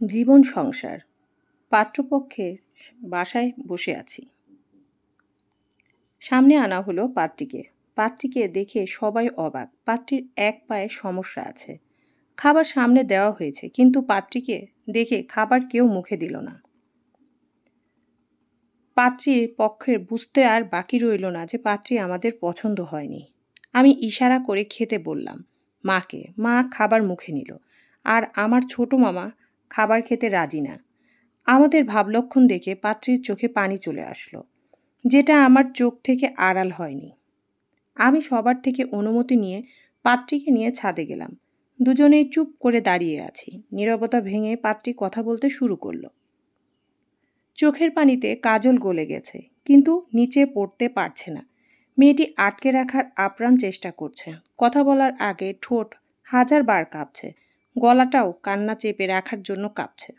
জীবন সংসার। পাত্রপক্ষের বাসায় বসে আছি। সামনে আনা হলো পাত্রীকে। পাত্রীকে দেখে সবাই অবাক। পাত্রীর এক পায়ে সমস্যা আছে। খাবার সামনে দেওয়া হয়েছে, কিন্তু পাত্রীকে দেখে খাবার কেউ মুখে দিল না। পাত্রীর পক্ষের বুঝতে আর বাকি রইল না যে পাত্রী আমাদের পছন্দ হয়নি। আমি ইশারা করে খেতে বললাম মাকে। মা খাবার মুখে নিল, আর আমার ছোট মামা খাবার খেতে রাজি না। আমাদের ভাবলক্ষণ দেখে পাত্রীর চোখে পানি চলে আসলো, যেটা আমার চোখ থেকে আড়াল হয়নি। আমি সবার থেকে অনুমতি নিয়ে পাত্রীকে নিয়ে ছাদে গেলাম। দুজনেই চুপ করে দাঁড়িয়ে আছি। নীরবতা ভেঙে পাত্রী কথা বলতে শুরু করলো। চোখের পানিতে কাজল গলে গেছে, কিন্তু নিচে পড়তে পারছে না। মেয়েটি আটকে রাখার আপ্রাণ চেষ্টা করছে। কথা বলার আগে ঠোঁট 1000 বার কাঁপছে, গলাটাও কান্না চেপে রাখার জন্য কাঁপছে।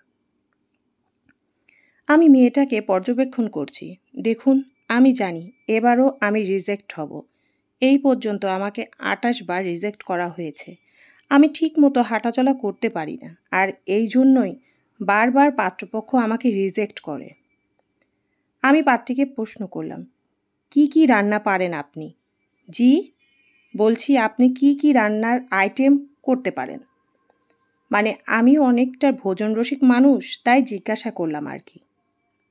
আমি মেয়েটাকে পর্যবেক্ষণ করছি। দেখুন, আমি জানি এবারও আমি রিজেক্ট হব। এই পর্যন্ত আমাকে 28 বার রিজেক্ট করা হয়েছে। আমি ঠিক মতো হাঁটাচলা করতে পারি না, আর এই জন্যই বারবার পাত্রপক্ষ আমাকে রিজেক্ট করে। আমি পাত্রীকে প্রশ্ন করলাম, কি কি রান্না পারেন আপনি? জি, বলছি আপনি কি কি রান্নার আইটেম করতে পারেন। মানে আমি অনেকটা ভোজন রসিক মানুষ, তাই জিজ্ঞাসা করলাম আর কি।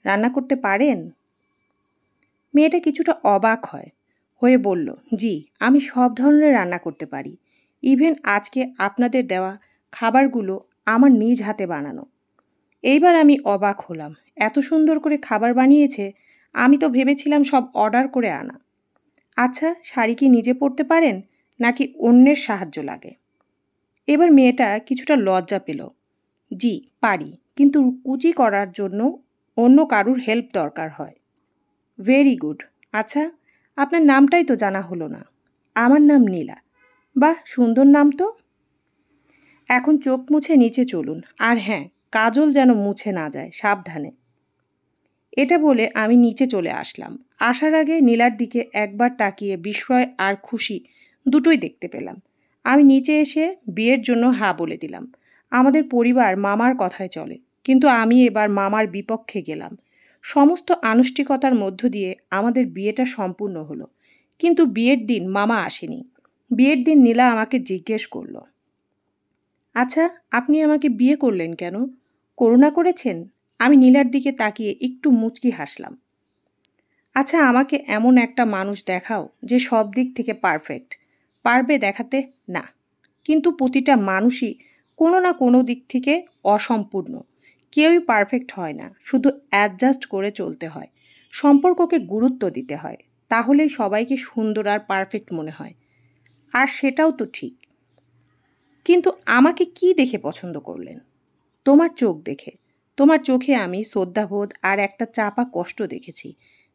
রান্না করতে পারেন? মেয়েটা কিছুটা অবাক হয়ে বলল, জি, আমি সব ধরনের রান্না করতে পারি। ইভেন আজকে আপনাদের দেওয়া খাবারগুলো আমার নিজ হাতে বানানো। এইবার আমি অবাক হলাম। এত সুন্দর করে খাবার বানিয়েছে, আমি তো ভেবেছিলাম সব অর্ডার করে আনা। আচ্ছা, শাড়ি কি নিজে পরতে পারেন, নাকি অন্যের সাহায্য লাগে? এবার মেয়েটা কিছুটা লজ্জা পেল। জি, পারি, কিন্তু কুচি করার জন্য অন্য কারুর হেল্প দরকার হয়। Very good. আচ্ছা, আপনার নামটাই তো জানা হলো না। আমার নাম নীলা। বাহ, সুন্দর নাম তো। এখন চোখ মুছে নিচে চলুন, আর হ্যাঁ, কাজল যেন মুছে না যায়, সাবধানে। এটা বলে আমি নিচে চলে আসলাম। আসার আগে নীলার দিকে একবার তাকিয়ে বিস্ময় আর খুশি দুটোই দেখতে পেলাম। আমি নিচে এসে বিয়ের জন্য হ্যাঁ বলে দিলাম। আমাদের পরিবার মামার কথায় চলে, কিন্তু আমি এবার মামার বিপক্ষে গেলাম। সমস্ত আনুষ্ঠানিকতার মধ্য দিয়ে আমাদের বিয়েটা সম্পূর্ণ হলো, কিন্তু বিয়ের দিন মামা আসেনি। বিয়ের দিন নীলা আমাকে জিজ্ঞেস করলো, আচ্ছা, আপনি আমাকে বিয়ে করলেন কেন? করুণা করেছেন? আমি নীলার দিকে তাকিয়ে একটু মুচকি হাসলাম। আচ্ছা, আমাকে এমন একটা মানুষ দেখাও যে সব দিক থেকে পারফেক্ট। পারবে দেখাতে? না, কিন্তু প্রতিটা মানুষই কোনো না কোনো দিক থেকে অসম্পূর্ণ। কেউই পারফেক্ট হয় না, শুধু অ্যাডজাস্ট করে চলতে হয়। সম্পর্ককে গুরুত্ব দিতে হয়, তাহলেই সবাইকে সুন্দর আর পারফেক্ট মনে হয়। আর সেটাও তো ঠিক। কিন্তু আমাকে কি দেখে পছন্দ করলেন? তোমার চোখ দেখে। তোমার চোখে আমি শ্রদ্ধাবোধ আর একটা চাপা কষ্ট দেখেছি।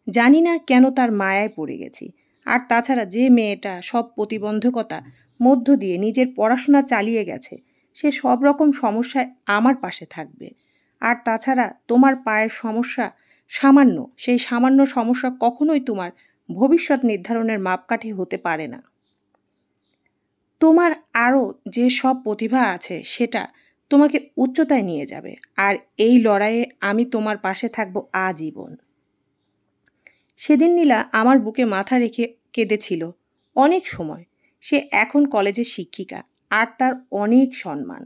জানি না কেন তার মায়ায় পড়ে গেছি। আর তাছাড়া যে মেয়েটা সব প্রতিবন্ধকতা মধ্য দিয়ে নিজের পড়াশোনা চালিয়ে গেছে, সে সব রকম সমস্যায় আমার পাশে থাকবে। আর তাছাড়া তোমার পায়ের সমস্যা সামান্য, সেই সামান্য সমস্যা কখনোই তোমার ভবিষ্যৎ নির্ধারণের মাপকাঠি হতে পারে না। তোমার আরও যে সব প্রতিভা আছে, সেটা তোমাকে উচ্চতায় নিয়ে যাবে। আর এই লড়াইয়ে আমি তোমার পাশে থাকবো আজীবন। সেদিন নীলা আমার বুকে মাথা রেখে কেঁদেছিল অনেক সময়। সে এখন কলেজের শিক্ষিকা, আর তার অনেক সম্মান।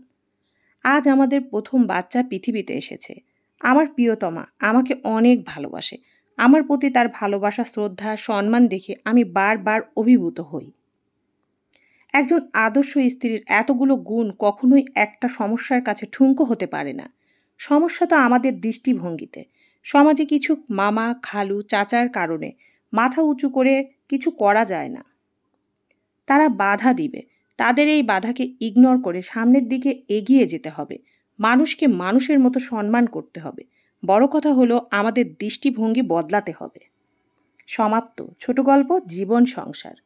আজ আমাদের প্রথম বাচ্চা পৃথিবীতে এসেছে। আমার প্রিয়তমা আমাকে অনেক ভালোবাসে। আমার প্রতি তার ভালোবাসা, শ্রদ্ধা, সম্মান দেখে আমি বারবার অভিভূত হই। একজন আদর্শ স্ত্রীর এতগুলো গুণ কখনোই একটা সমস্যার কাছে ঠুনকো হতে পারে না। সমস্যা তো আমাদের দৃষ্টিভঙ্গিতে। সমাজে কিছু মামা, খালু, চাচার কারণে মাথা উঁচু করে কিছু করা যায় না। তারা বাধা দিবে। তাদের এই বাধাকে ইগনোর করে সামনের দিকে এগিয়ে যেতে হবে। মানুষকে মানুষের মতো সম্মান করতে হবে। বড় কথা হলো আমাদের দৃষ্টিভঙ্গি বদলাতে হবে। সমাপ্ত। ছোট গল্প জীবন সংসার।